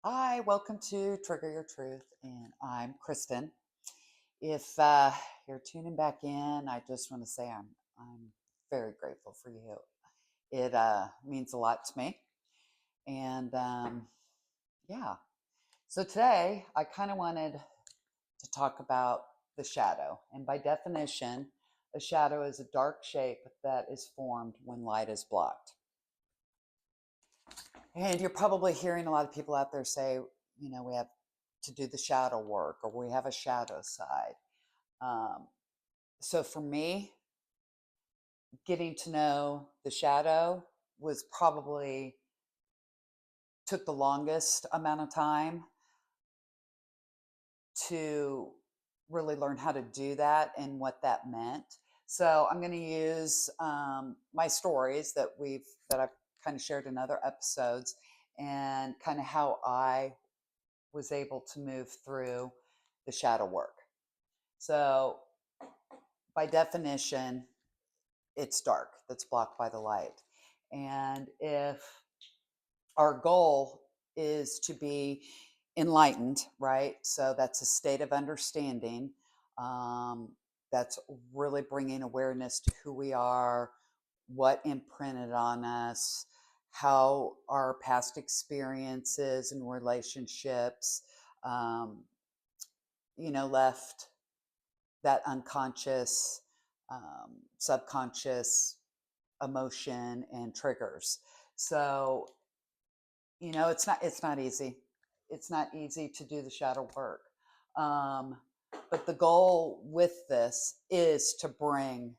Hi, welcome to Trigger Your Truth, and I'm Kristen. If you're tuning back in, I just want to say I'm very grateful for you. It means a lot to me, and yeah. So today, I kind of wanted to talk about the shadow, and by definition, a shadow is a dark shape that is formed when light is blocked. And you're probably hearing a lot of people out there say, we have to do the shadow work or we have a shadow side. Um, so for me, getting to know the shadow was probably took the longest amount of time to really learn how to do that and what that meant. So I'm going to use my stories that I've kind of shared in other episodes and kind of how I was able to move through the shadow work. So, by definition, it's dark that's blocked by the light. And if our goal is to be enlightened, right? So, that's a state of understanding. Um, that's really bringing awareness to who we are, what imprinted on us, how our past experiences and relationships um, left that unconscious, subconscious emotion and triggers. So, it's not easy. It's not easy to do the shadow work. Um, but the goal with this is to bring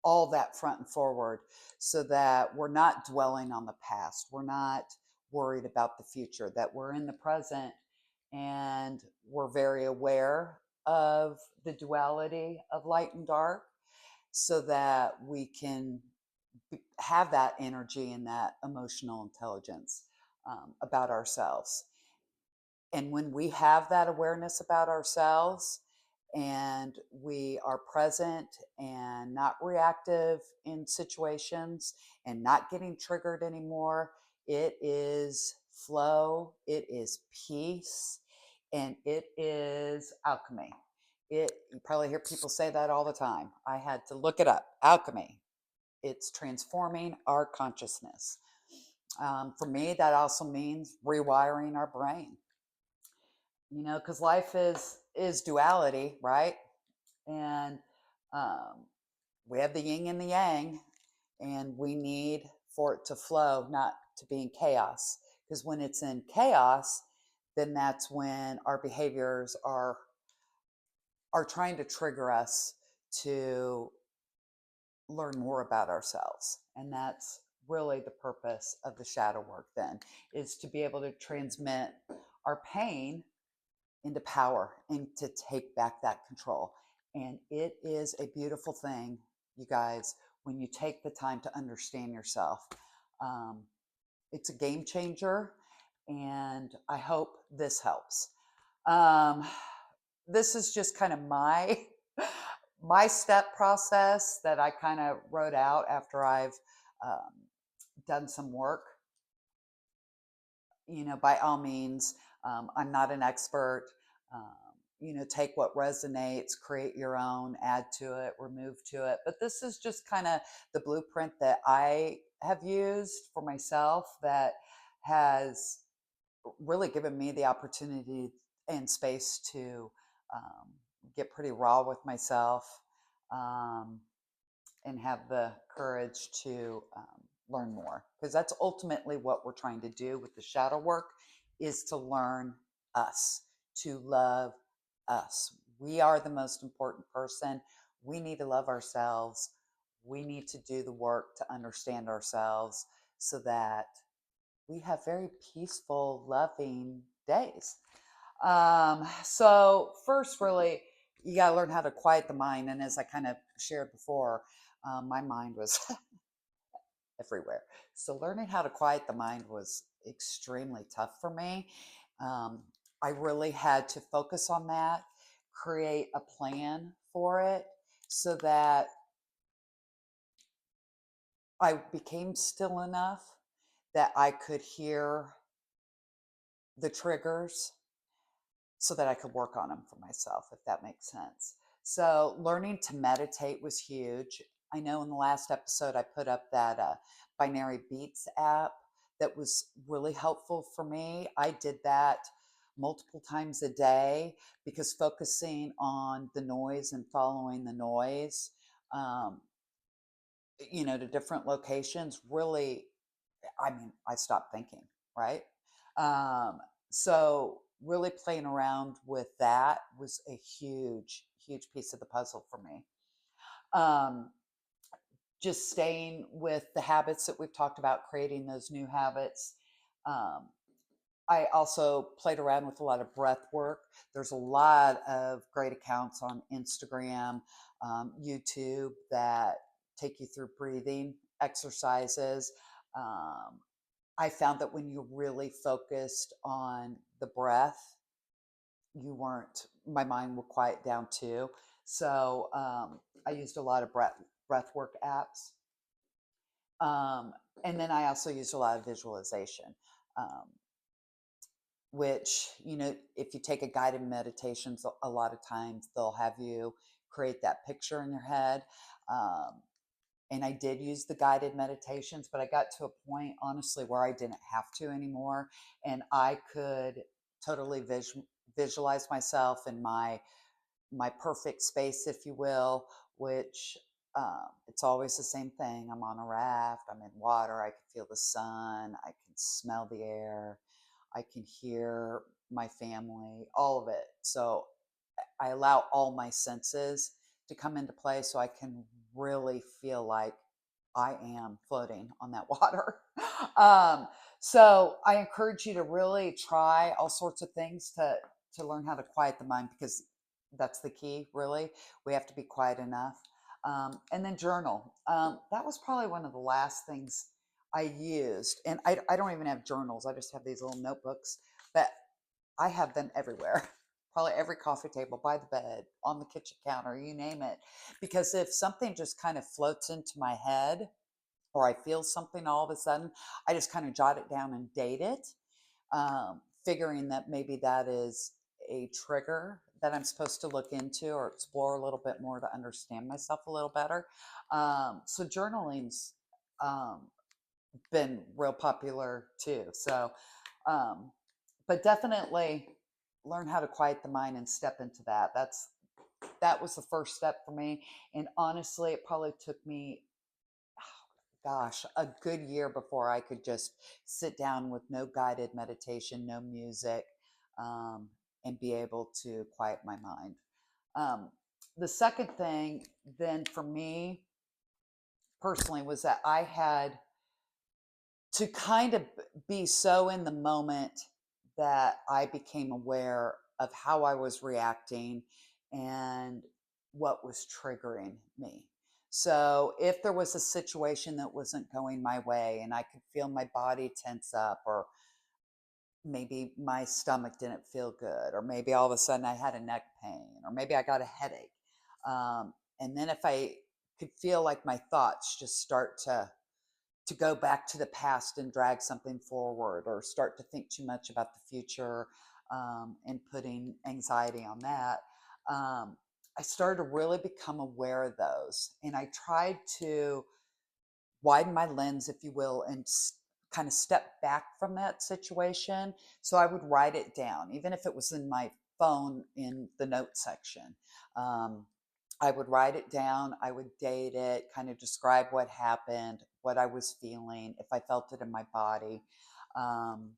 all that front and forward so that we're not dwelling on the past. We're not worried about the future, that we're in the present and we're very aware of the duality of light and dark so that we can have that energy and that emotional intelligence about ourselves. And when we have that awareness about ourselves and we are present and not reactive in situations and not getting triggered anymore, it is flow, it is peace, and it is alchemy. You probably hear people say that all the time. I had to look it up. Alchemy. It's transforming our consciousness. For me, that also means rewiring our brain, because life is duality, right? And um, we have the yin and the yang, and we need for it to flow, not to be in chaos. Because when it's in chaos, then that's when our behaviors are trying to trigger us to learn more about ourselves. And that's really the purpose of the shadow work then, is to be able to transmit our pain into power and to take back that control. And it is a beautiful thing, you guys, when you take the time to understand yourself. Um, it's a game changer, and I hope this helps. Um, this is just kind of my my step process that I kind of wrote out after I've um, done some work. By all means, I'm not an expert. Um, take what resonates, create your own, add to it, remove to it. But this is just kind of the blueprint that I have used for myself that has really given me the opportunity and space to um, get pretty raw with myself um, and have the courage to learn more, because that's ultimately what we're trying to do with the shadow work, is to learn us, to love us. We are the most important person. We need to love ourselves. We need to do the work to understand ourselves so that we have very peaceful, loving days. So first, really, you got to learn how to quiet the mind. And as I kind of shared before, my mind was everywhere. So learning how to quiet the mind was extremely tough for me. Um, I really had to focus on that, create a plan for it so that I became still enough that I could hear the triggers so that I could work on them for myself, if that makes sense. So learning to meditate was huge. I know in the last episode I put up that binary beats app that was really helpful for me. I did that multiple times a day because focusing on the noise and following the noise, um, to different locations really, I mean, I stopped thinking, right? Um, so really playing around with that was a huge, huge piece of the puzzle for me. Um, just staying with the habits that we've talked about, creating those new habits. Um, I also played around with a lot of breath work. There's a lot of great accounts on Instagram, YouTube that take you through breathing exercises. Um, I found that when you really focused on the breath, you weren't, my mind would quiet down too. So I used a lot of breath work apps. Um, and then I also used a lot of visualization, um, which, if you take a guided meditations, a lot of times they'll have you create that picture in your head. Um, and I did use the guided meditations, but I got to a point, honestly, where I didn't have to anymore, and I could totally visualize myself in my perfect space, if you will, which it's always the same thing. I'm on a raft, I'm in water, I can feel the sun, I can smell the air, I can hear my family, all of it. So I allow all my senses to come into play so I can really feel like I am floating on that water. um, so I encourage you to really try all sorts of things to learn how to quiet the mind, because that's the key, really. We have to be quiet enough. And then journal. That was probably one of the last things I used. And I don't even have journals, I just have these little notebooks, but I have them everywhere. Probably every coffee table, by the bed, on the kitchen counter, you name it. Because if something just kind of floats into my head, or I feel something all of a sudden, I just kind of jot it down and date it, figuring that maybe that is a trigger that I'm supposed to look into or explore a little bit more to understand myself a little better. So journaling's um, been real popular too. So, um, but definitely learn how to quiet the mind and step into that. That was the first step for me. And honestly, it probably took me, gosh, a good year before I could just sit down with no guided meditation, no music, um, and be able to quiet my mind. Um, the second thing then for me personally was that I had to kind of be so in the moment that I became aware of how I was reacting and what was triggering me. So if there was a situation that wasn't going my way and I could feel my body tense up, or maybe my stomach didn't feel good, or maybe all of a sudden I had a neck pain, or maybe I got a headache. And then if I could feel like my thoughts just start to go back to the past and drag something forward, or start to think too much about the future, and putting anxiety on that, I started to really become aware of those. And I tried to widen my lens, if you will, and kind of step back from that situation. So I would write it down, even if it was in my phone in the note section. Um, I would write it down, I would date it, kind of describe what happened, what I was feeling, if I felt it in my body. Um,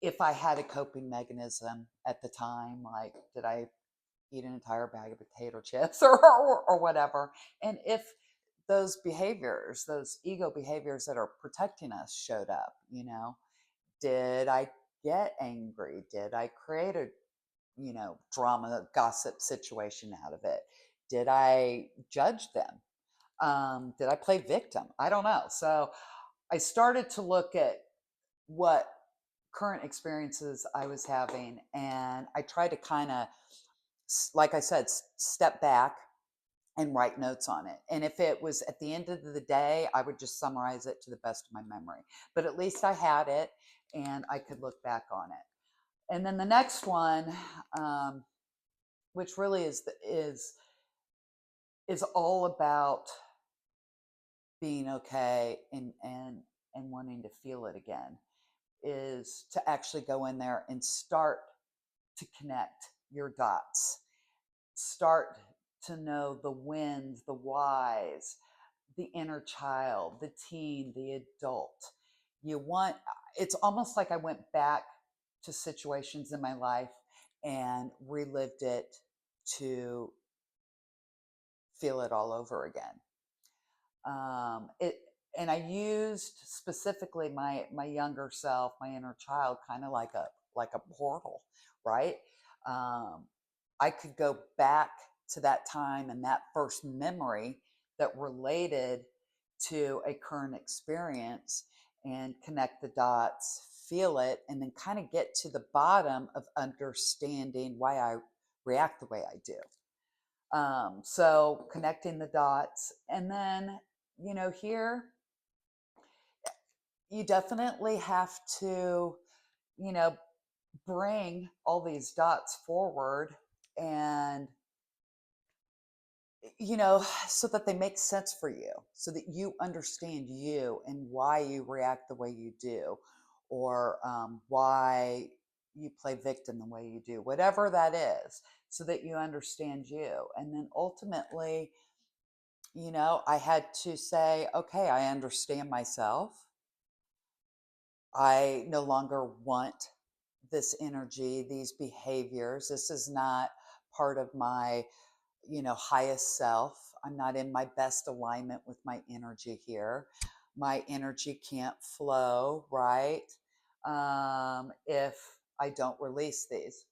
if I had a coping mechanism at the time, like did I eat an entire bag of potato chips, or whatever. And if those behaviors, those ego behaviors that are protecting us showed up, did I get angry? Did I create a, drama, gossip situation out of it? Did I judge them? Did I play victim? I don't know. So I started to look at what current experiences I was having, and I tried to kind of, like I said, step back and write notes on it. And if it was at the end of the day, I would just summarize it to the best of my memory. But at least I had it. and I could look back on it. And then the next one, which really is all about being okay and wanting to feel it again, is to actually go in there and start to connect your dots, start to know the wins, the whys, the inner child, the teen, the adult. You want, it's almost like I went back to situations in my life and relived it to feel it all over again. It and I used specifically my younger self, my inner child, kind of like a portal, right? Um, I could go back to that time and that first memory that related to a current experience and connect the dots, feel it, and then kind of get to the bottom of understanding why I react the way I do. So connecting the dots. And then, here you definitely have to, you know, bring all these dots forward and, so that they make sense for you, so that you understand you and why you react the way you do, or why you play victim the way you do, whatever that is, so that you understand you. And then ultimately, I had to say, okay, I understand myself. I no longer want this energy, these behaviors. This is not part of my, highest self. I'm not in my best alignment with my energy here. My energy can't flow, right? If I don't release these.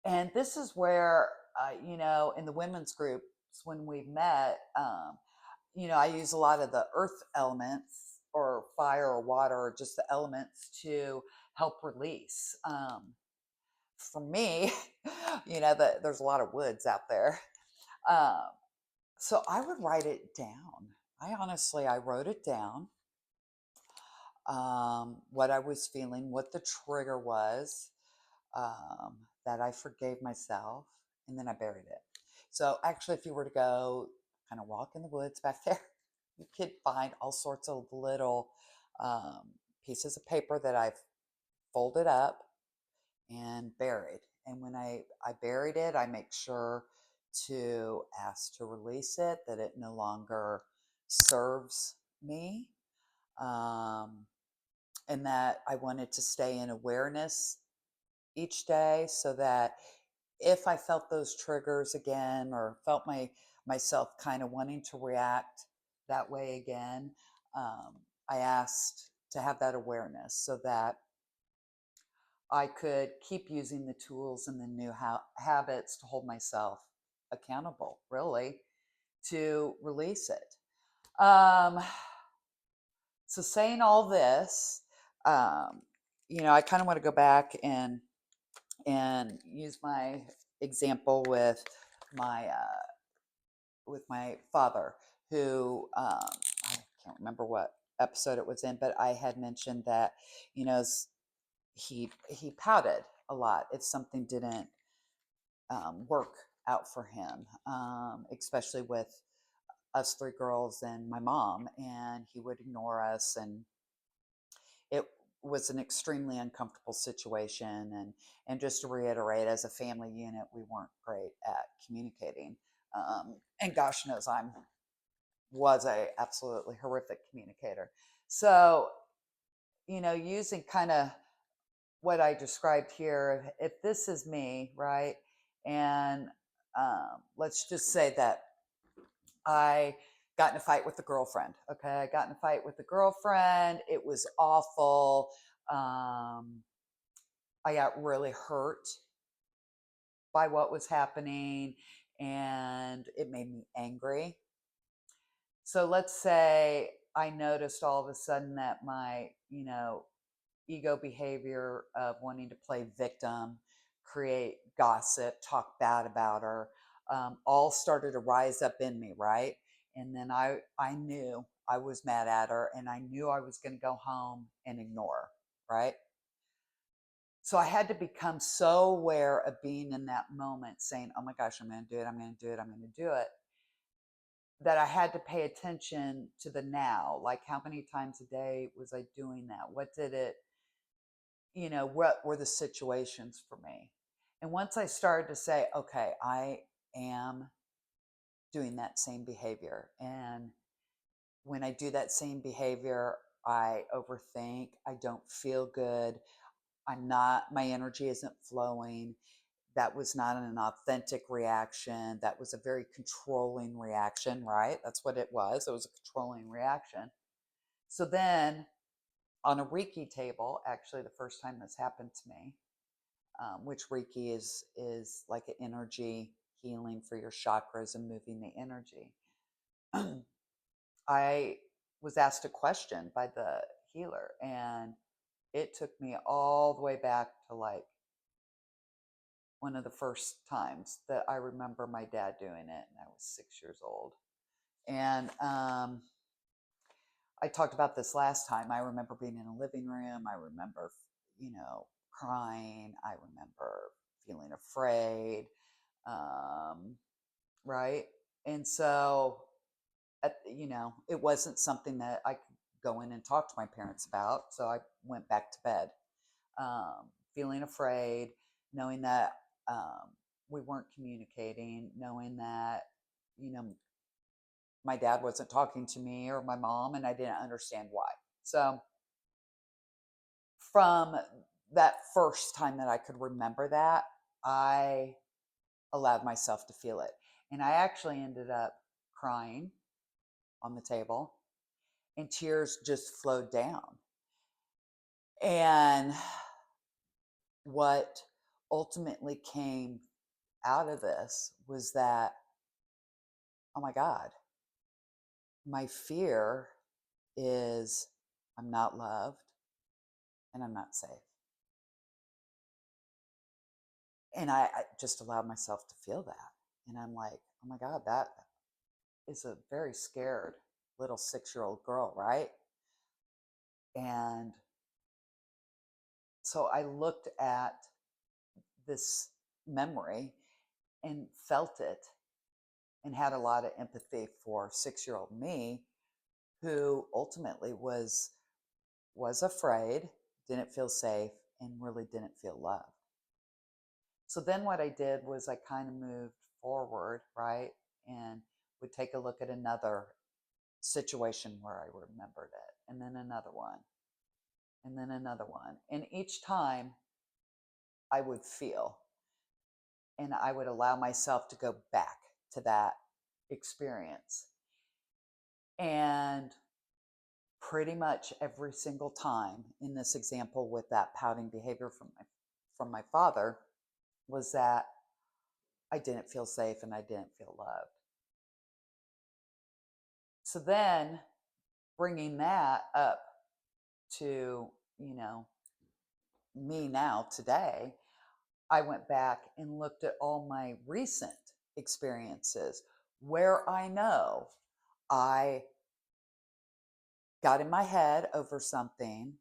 And this is where, in the women's groups, when we met, I use a lot of the earth elements, or fire or water, or just the elements to help release. For me, there's a lot of woods out there. Um, so I would write it down. I wrote it down, what I was feeling, what the trigger was, that I forgave myself, and then I buried it. So actually, if you were to go kind of walk in the woods back there, you could find all sorts of little um, pieces of paper that I've folded up and buried. And when I buried it, I make sure to ask to release it, that it no longer serves me, um, and that I wanted to stay in awareness each day, so that if I felt those triggers again, or felt myself kind of wanting to react that way again, um, I asked to have that awareness, so that I could keep using the tools and the new habits to hold myself accountable, really, to release it. Um, so saying all this, um, I kind of want to go back and use my example with my father, who, I can't remember what episode it was in, but I had mentioned that, you know he pouted a lot if something didn't work out for him, especially with us three girls and my mom, and he would ignore us, and it was an extremely uncomfortable situation. And just to reiterate, as a family unit, we weren't great at communicating, and gosh knows was a absolutely horrific communicator. So, using kind of what I described here, if this is me, right, and let's just say that I got in a fight with a girlfriend. Okay, I got in a fight with a girlfriend. It was awful. Um, I got really hurt by what was happening, and it made me angry. So let's say I noticed all of a sudden that my, ego behavior of wanting to play victim, create gossip, talk bad about her, all started to rise up in me, right? And then I knew I was mad at her, and I knew I was going to go home and ignore her, right? So I had to become so aware of being in that moment, saying, oh my gosh, I'm going to do it, I'm going to do it, I'm going to do it, that I had to pay attention to the now. Like, how many times a day was I doing that? What did it, what were the situations for me? And once I started to say, okay, I am doing that same behavior. And when I do that same behavior, I overthink, I don't feel good, my energy isn't flowing. That was not an authentic reaction. That was a very controlling reaction, right? That's what it was. It was a controlling reaction. So then on a Reiki table, actually, the first time this happened to me, which Reiki is like an energy healing for your chakras and moving the energy. I was asked a question by the healer, and it took me all the way back to like one of the first times that I remember my dad doing it, and I was 6 years old. And I talked about this last time. I remember being in a living room. I remember, crying. I remember feeling afraid, um, right? And so, it wasn't something that I could go in and talk to my parents about. So I went back to bed, feeling afraid, knowing that we weren't communicating, knowing that, you know, my dad wasn't talking to me or my mom, and I didn't understand why. So, from that first time that I could remember that, I allowed myself to feel it. And I actually ended up crying on the table, and tears just flowed down. And what ultimately came out of this was that, oh my God, my fear is I'm not loved and I'm not safe. And I just allowed myself to feel that. And I'm like, oh my God, that is a very scared little 6-year-old girl, right? And so I looked at this memory and felt it and had a lot of empathy for 6-year-old me, who ultimately was afraid, didn't feel safe, and really didn't feel loved. So then what I did was I kind of moved forward, right? And would take a look at another situation where I remembered it, and then another one, and then another one. And each time I would feel, and I would allow myself to go back to that experience. And pretty much every single time in this example with that pouting behavior from my father was that I didn't feel safe and I didn't feel loved. So then bringing that up to, me now today, I went back and looked at all my recent experiences where I know I got in my head over something.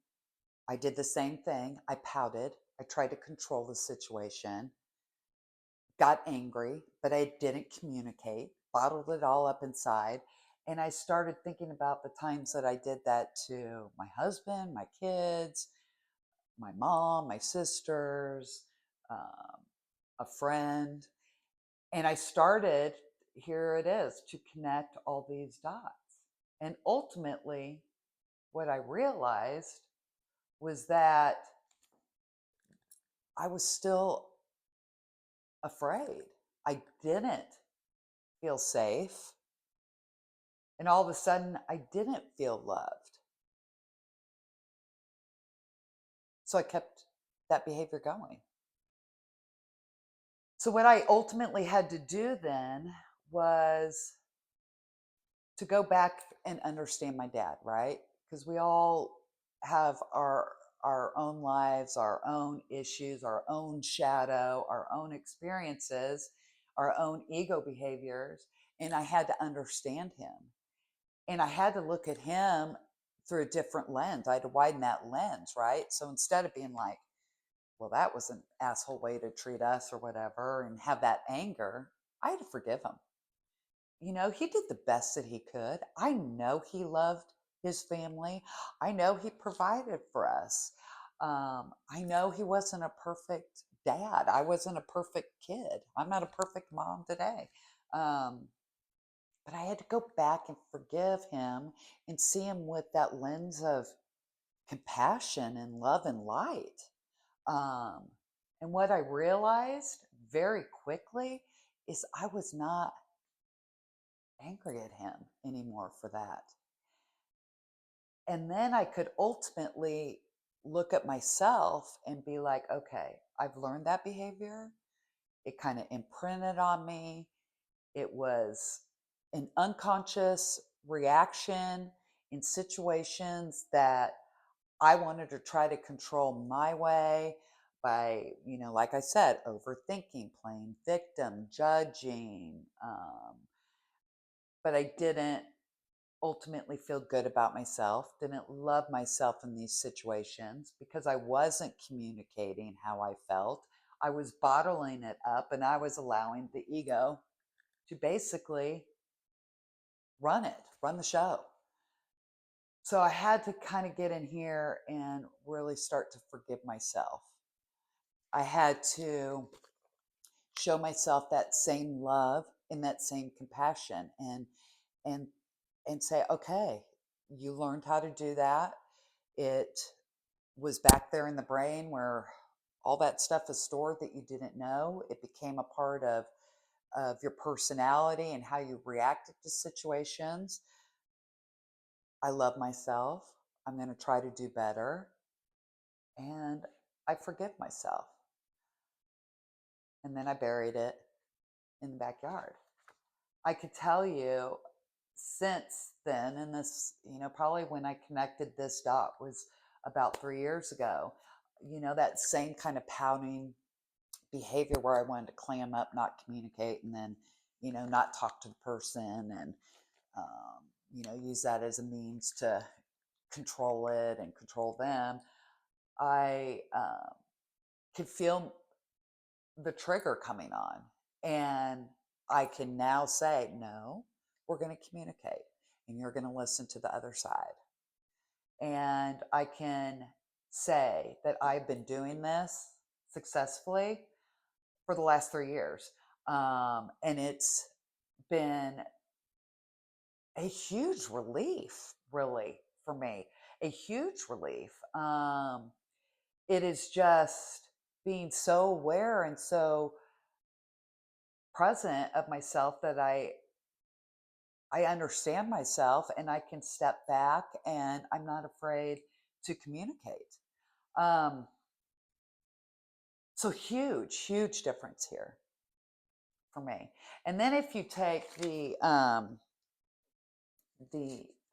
I did the same thing. I pouted. I tried to control the situation, got angry, but I didn't communicate, bottled it all up inside. And I started thinking about the times that I did that to my husband, my kids, my mom, my sisters, a friend. And I started, here it is, to connect all these dots. And ultimately, what I realized was that I was still afraid. I didn't feel safe. And all of a sudden, I didn't feel loved. So I kept that behavior going. So, what I ultimately had to do then was to go back and understand my dad, right? Because we all have our own lives, our own issues, our own shadow, our own experiences, our own ego behaviors, and I had to understand him. And I had to look at him through a different lens. I had to widen that lens, right? So instead of being like, well, that was an asshole way to treat us or whatever, and have that anger, I had to forgive him. He did the best that he could. I know he loved his family. I know he provided for us. I know he wasn't a perfect dad. I wasn't a perfect kid. I'm not a perfect mom today. Um, but I had to go back and forgive him and see him with that lens of compassion and love and light. Um, and what I realized very quickly is I was not angry at him anymore for that. And then I could ultimately look at myself and be like, okay, I've learned that behavior. It kind of imprinted on me. It was an unconscious reaction in situations that I wanted to try to control my way by, like I said, overthinking, playing victim, judging. But I didn't ultimately feel good about myself, didn't love myself in these situations because I wasn't communicating how I felt. I was bottling it up and I was allowing the ego to basically run the show. So I had to kind of get in here and really start to forgive myself. I had to show myself that same love and that same compassion and and say, okay, you learned how to do that. It was back there in the brain where all that stuff is stored that you didn't know. It became a part of your personality and how you reacted to situations. I love myself. I'm going to try to do better. And I forgive myself. And then I buried it in the backyard. I could tell you since then, and this, probably when I connected this dot was about 3 years ago, that same kind of pouting behavior where I wanted to clam up, not communicate, and then, not talk to the person and, use that as a means to control it and control them. I could feel the trigger coming on. And I can now say, no, we're going to communicate and you're going to listen to the other side. And I can say that I've been doing this successfully for the last 3 years. And it's been a huge relief, really, for me. A huge relief. It is just being so aware and so present of myself that I understand myself and I can step back and I'm not afraid to communicate. Um, so huge difference here for me. And then if you take the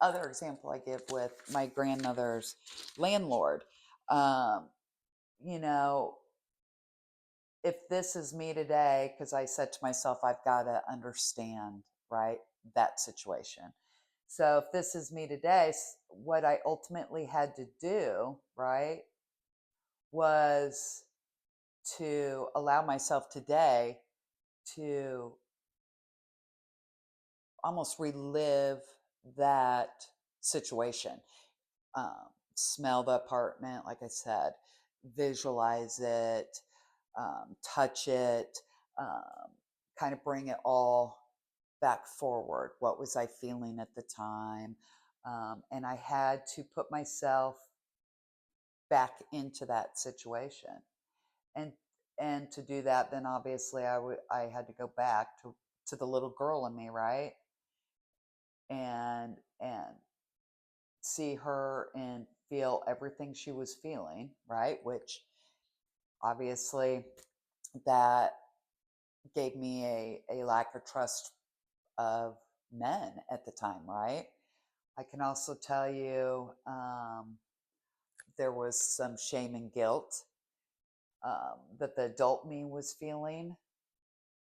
other example I give with my grandmother's landlord, um, you know, if this is me today, because I said to myself, I've got to understand, right, that situation. So if this is me today, what I ultimately had to do, right, was to allow myself today to almost relive that situation. Smell the apartment, like I said, visualize it, touch it, um, kind of bring it all back forward. What was I feeling at the time? And I had to put myself back into that situation. And and to do that, then obviously I had to go back to the little girl in me, right? And see her and feel everything she was feeling, right? Which obviously that gave me a lack of trust of men at the time, right? I can also tell you there was some shame and guilt that the adult me was feeling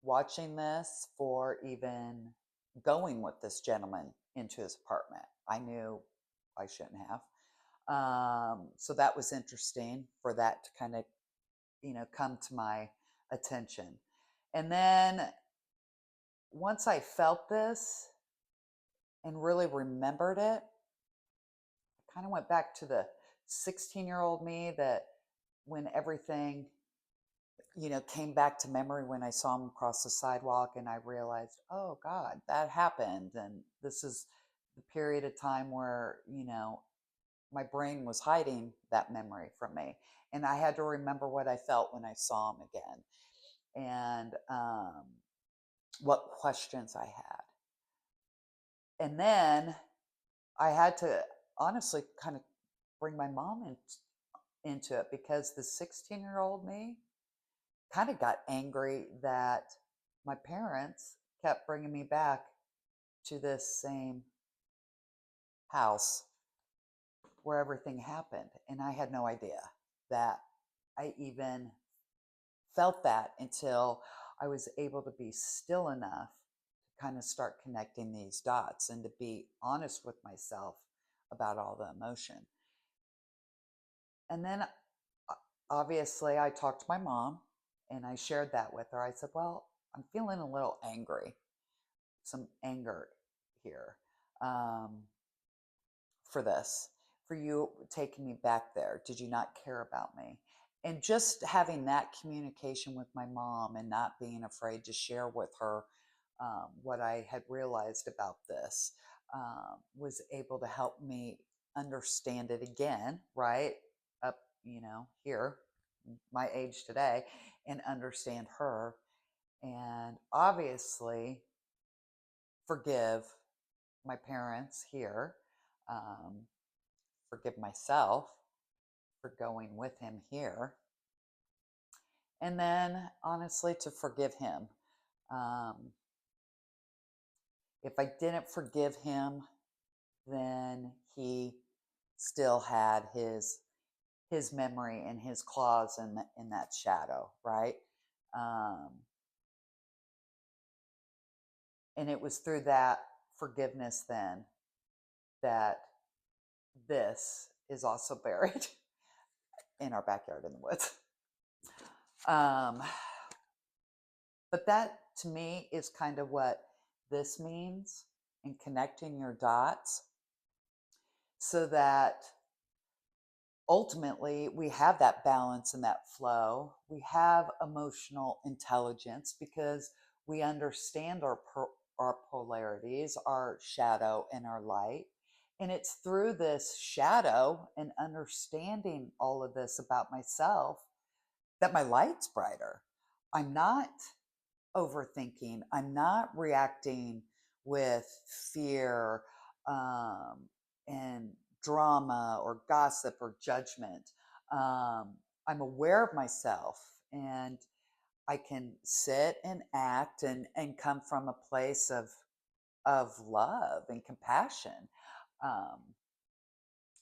watching this for even going with this gentleman into his apartment. I knew I shouldn't have. So that was interesting for that to kind of, come to my attention. And then once I felt this and really remembered it, I kind of went back to the 16-year-old me that when everything, came back to memory when I saw him across the sidewalk and I realized, oh God, that happened. And this is the period of time where, my brain was hiding that memory from me. And I had to remember what I felt when I saw him again and what questions I had. And then I had to honestly kind of bring my mom into it because the 16-year-old me kind of got angry that my parents kept bringing me back to this same house where everything happened. And I had no idea that I even felt that until I was able to be still enough to kind of start connecting these dots and to be honest with myself about all the emotion. And then obviously I talked to my mom and I shared that with her. I said, well, I'm feeling a little angry, some anger here for this, for you taking me back there. Did you not care about me? And just having that communication with my mom and not being afraid to share with her what I had realized about this was able to help me understand it again, right? Up, here, my age today, and understand her. And obviously, forgive my parents here, um, forgive myself for going with him here, and then honestly to forgive him. Um, if I didn't forgive him, then he still had his memory and his claws in that shadow, right? Um, and it was through that forgiveness then that this is also buried in our backyard in the woods. Um, but that to me is kind of what this means in connecting your dots so that ultimately we have that balance and that flow. We have emotional intelligence because we understand our polarities, our shadow and our light. And it's through this shadow and understanding all of this about myself that my light's brighter. I'm not overthinking. I'm not reacting with fear and drama or gossip or judgment. Um, I'm aware of myself and I can sit and act and come from a place of love and compassion. Um,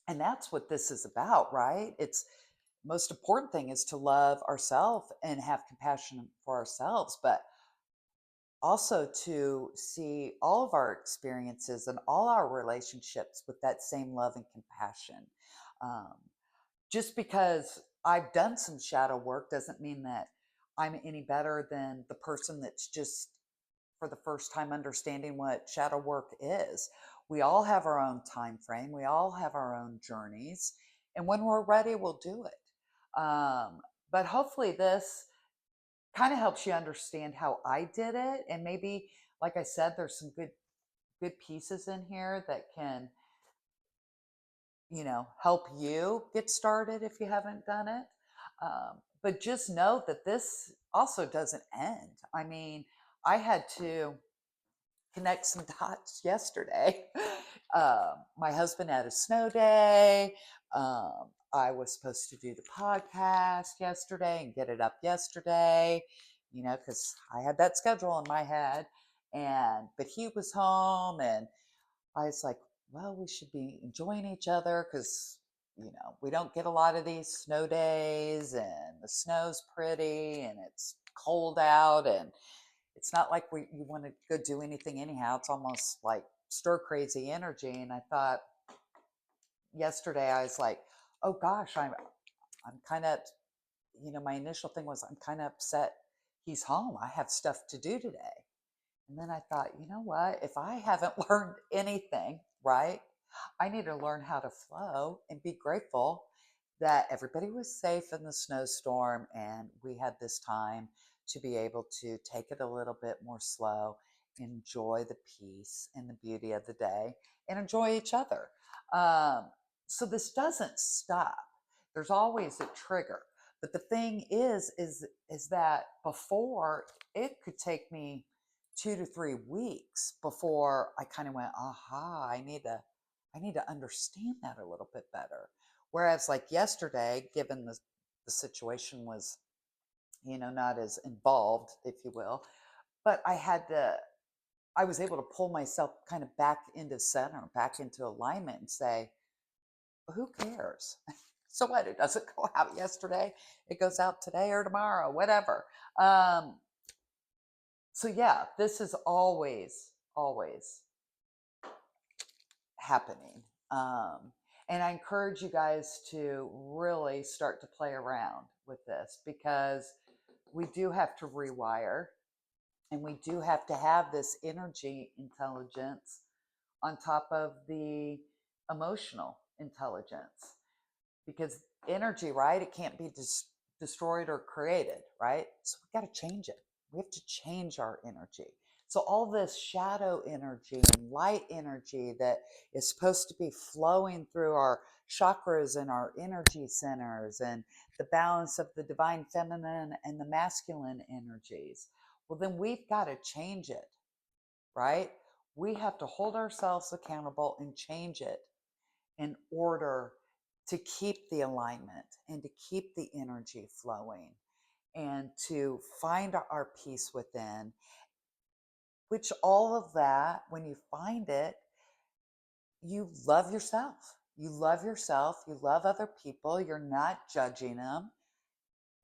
and that's what this is about, right? It's most important thing is to love ourselves and have compassion for ourselves, but also to see all of our experiences and all our relationships with that same love and compassion. Um, just because I've done some shadow work doesn't mean that I'm any better than the person that's just for the first time understanding what shadow work is. We all have our own time frame. We all have our own journeys, and when we're ready, we'll do it. But hopefully, this kind of helps you understand how I did it, and maybe, like I said, there's some good pieces in here that can help you get started if you haven't done it. But just know that this also doesn't end. I mean, I had to connect some dots yesterday. My husband had a snow day. I was supposed to do the podcast yesterday and get it up yesterday, because I had that schedule in my head. But he was home, and I was like, well, we should be enjoying each other because, we don't get a lot of these snow days, and the snow's pretty, and it's cold out, and it's not like you want to go do anything anyhow. It's almost like stir crazy energy. And I thought, yesterday I was like, oh gosh, I'm kind of, my initial thing was I'm kind of upset he's home. I have stuff to do today. And then I thought, you know what? If I haven't learned anything, right, I need to learn how to flow and be grateful that everybody was safe in the snowstorm and we had this time to be able to take it a little bit more slow, enjoy the peace and the beauty of the day, and enjoy each other. Um, so this doesn't stop. There's always a trigger. But the thing is that before it could take me 2 to 3 weeks before I kind of went, aha, I need to understand that a little bit better. Whereas like yesterday, given the situation was, not as involved, if you will, but I was able to pull myself kind of back into center, back into alignment and say, well, who cares? So what? It doesn't go out yesterday. It goes out today or tomorrow, whatever. Um, so yeah, this is always happening. And I encourage you guys to really start to play around with this because we do have to rewire and we do have to have this energy intelligence on top of the emotional intelligence because energy, right? It can't be destroyed or created, right? So we got to change it. We have to change our energy. So all this shadow energy and light energy that is supposed to be flowing through our chakras and our energy centers and the balance of the divine feminine and the masculine energies. Well, then we've got to change it, right? We have to hold ourselves accountable and change it in order to keep the alignment and to keep the energy flowing and to find our peace within, which all of that, when you find it, you love yourself. You love yourself. You love other people. You're not judging them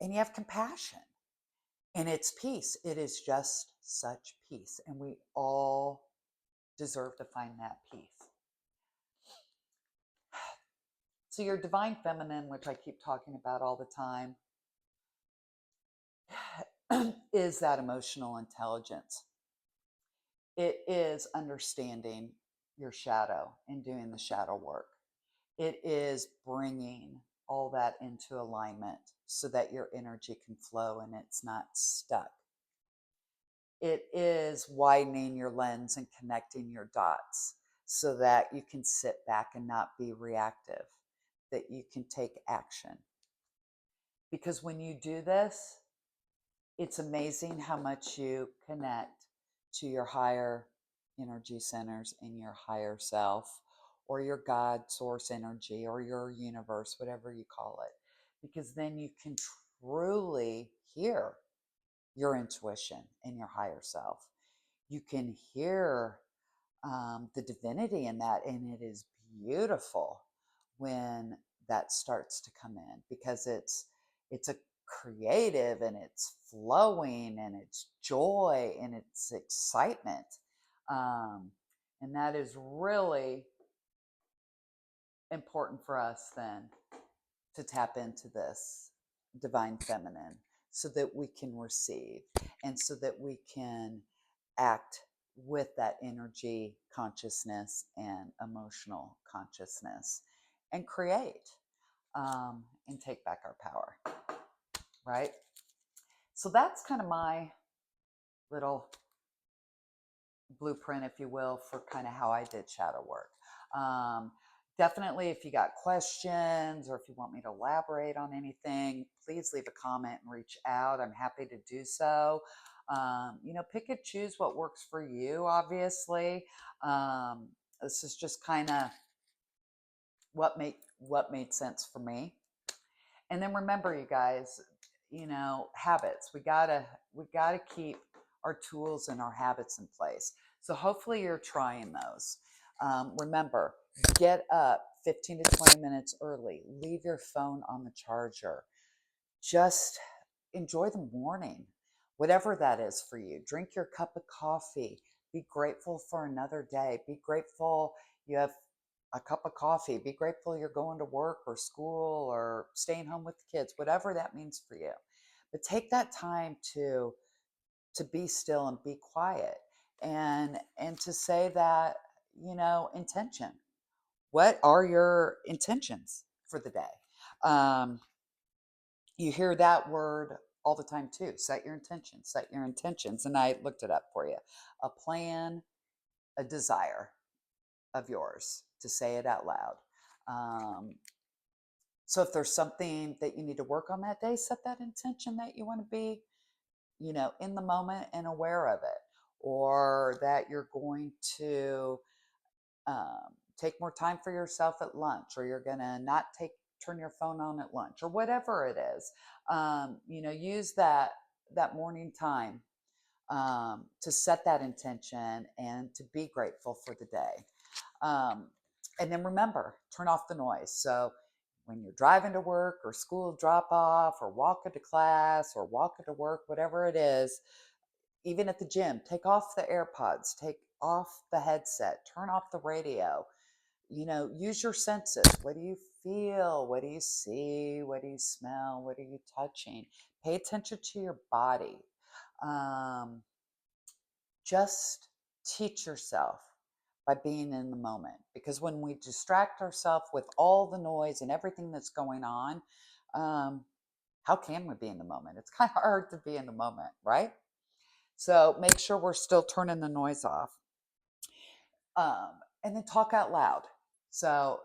and you have compassion and it's peace. It is just such peace. And we all deserve to find that peace. So your divine feminine, which I keep talking about all the time, is that emotional intelligence. It is understanding your shadow and doing the shadow work. It is bringing all that into alignment so that your energy can flow and it's not stuck. It is widening your lens and connecting your dots so that you can sit back and not be reactive, that you can take action. Because when you do this, it's amazing how much you connect to your higher energy centers in your higher self or your God source energy or your universe, whatever you call it. Because then you can truly hear your intuition in your higher self. You can hear the divinity in that, and it is beautiful when that starts to come in because it's a creative and it's flowing and it's joy and it's excitement, and that is really important for us then to tap into this divine feminine so that we can receive and so that we can act with that energy consciousness and emotional consciousness and create, and take back our power, right? So that's kind of my little blueprint, if you will, for kind of how I did shadow work. Definitely, if you got questions or if you want me to elaborate on anything, please leave a comment and reach out. I'm happy to do so. Pick and choose what works for you, obviously. This is just kind of what made sense for me. And then remember, you guys, habits. We gotta keep our tools and our habits in place. So hopefully you're trying those. Remember, get up 15 to 20 minutes early. Leave your phone on the charger. Just enjoy the morning, whatever that is for you. Drink your cup of coffee. Be grateful for another day. Be grateful you have a cup of coffee. Be grateful you're going to work or school or staying home with the kids, whatever that means for you. But take that time to be still and be quiet, and to say that, intention. What are your intentions for the day? You hear that word all the time too. Set your intentions, set your intentions. And I looked it up for you. A plan, a desire of yours, to say it out loud. Um, so if there's something that you need to work on that day, set that intention that you want to be, in the moment and aware of it, or that you're going to take more time for yourself at lunch, or you're going to not turn your phone on at lunch, or whatever it is. Use that morning time, to set that intention and to be grateful for the day. Um, and then remember, turn off the noise. So when you're driving to work or school drop off or walking to class or walking to work, whatever it is, even at the gym, take off the AirPods, take off the headset, turn off the radio. Use your senses. What do you feel? What do you see? What do you smell? What are you touching? Pay attention to your body. Um, just teach yourself by being in the moment, because when we distract ourselves with all the noise and everything that's going on, um, how can we be in the moment? It's kind of hard to be in the moment, right? So make sure we're still turning the noise off. And then talk out loud. So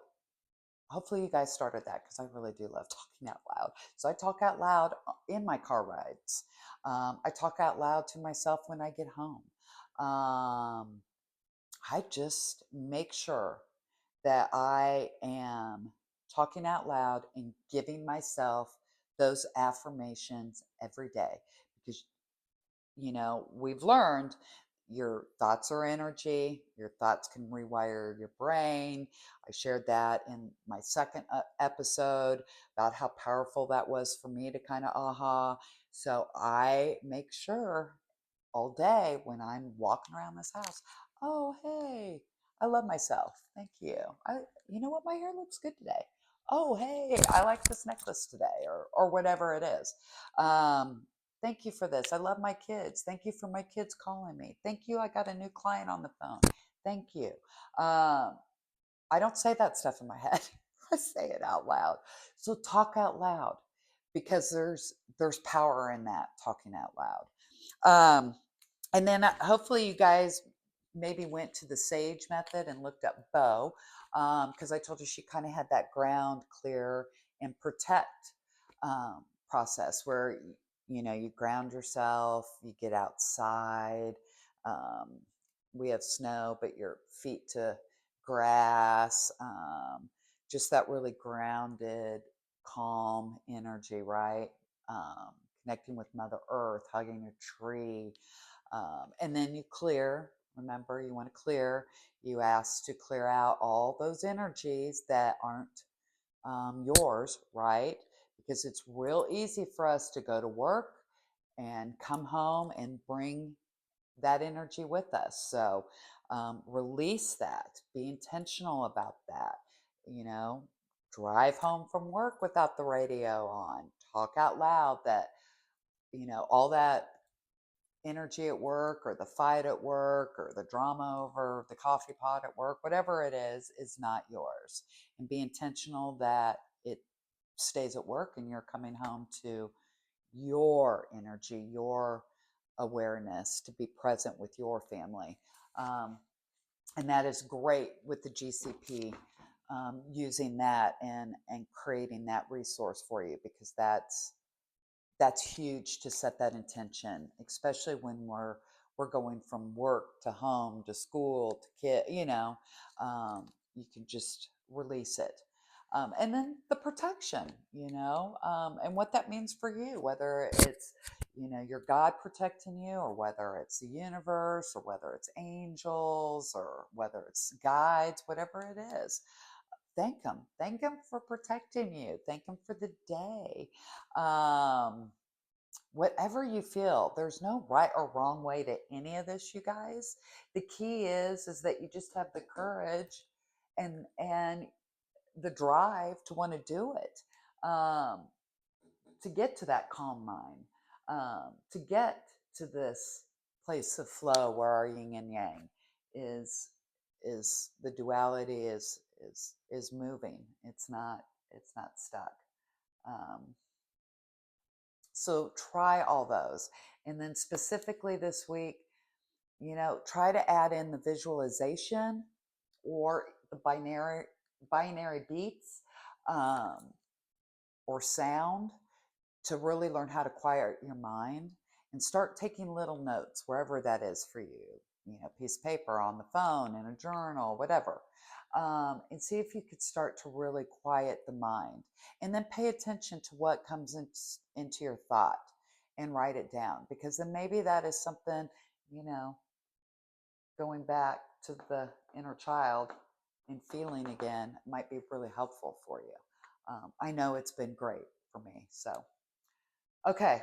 hopefully you guys started that, because I really do love talking out loud. So I talk out loud in my car rides. I talk out loud to myself when I get home. I just make sure that I am talking out loud and giving myself those affirmations every day, because we've learned your thoughts are energy. Your thoughts can rewire your brain. I shared that in my second episode about how powerful that was for me to kind of aha. So I make sure all day when I'm walking around this house, oh, hey, I love myself. Thank you. You know what? My hair looks good today. Oh, hey, I like this necklace today, or whatever it is. Um, Thank you for this. I love my kids. Thank you for my kids calling me. Thank you. I got a new client on the phone. Thank you. I don't say that stuff in my head. I say it out loud. So talk out loud, because there's power in that, talking out loud. And then hopefully you guys maybe went to the sage method and looked up Bo, because I told you she kind of had that ground, clear, and protect process where you ground yourself, you get outside. Um, we have snow, but your feet to grass, just that really grounded, calm energy, right? Connecting with Mother Earth, hugging a tree. And then you clear. Remember, you want to clear. You ask to clear out all those energies that aren't yours, right? Because it's real easy for us to go to work and come home and bring that energy with us. So release that. Be intentional about that. You know, drive home from work without the radio on. Talk out loud that, all that energy at work, or the fight at work, or the drama over the coffee pot at work, whatever it is not yours. And be intentional that it stays at work and you're coming home to your energy, your awareness, to be present with your family. Um, and that is great with the GCP, using that and creating that resource for you, because that's huge to set that intention, especially when we're going from work to home to school to kid. You can just release it. And then the protection, and what that means for you, whether it's your God protecting you, or whether it's the universe, or whether it's angels, or whether it's guides, whatever it is. Thank them for protecting you. Thank them for the day. um, Whatever you feel, there's no right or wrong way to any of this, you guys. The key is that you just have the courage and the drive to want to do it, to get to that calm mind, to get to this place of flow where our yin and yang is is the duality is moving. It's not stuck. Um, so try all those, and then specifically this week, try to add in the visualization or the binary beats, um, or sound, to really learn how to quiet your mind and start taking little notes wherever that is for you. Piece of paper, on the phone, in a journal, whatever. And see if you could start to really quiet the mind, and then pay attention to what comes into your thought and write it down, because then maybe that is something, you know, going back to the inner child and feeling again might be really helpful for you. I know it's been great for me. So, okay,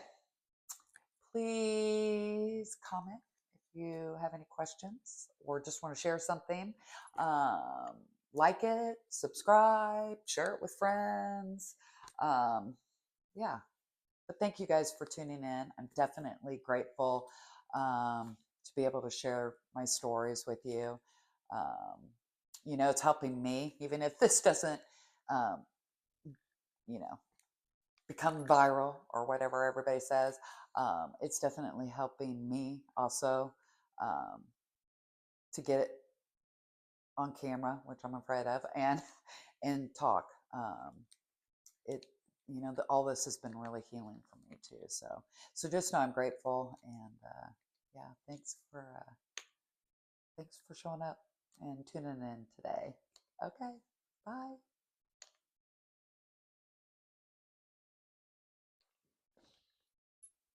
please comment if you have any questions or just want to share something. Um, like it, subscribe, share it with friends. Yeah, but thank you guys for tuning in. I'm definitely grateful, to be able to share my stories with you. Um, it's helping me, even if this doesn't, um, you know, become viral or whatever everybody says. It's definitely helping me also, um, to get it on camera, which I'm afraid of, and and talk. It all this has been really healing for me too. So just know I'm grateful, and yeah, thanks for showing up and tuning in today. Okay, bye.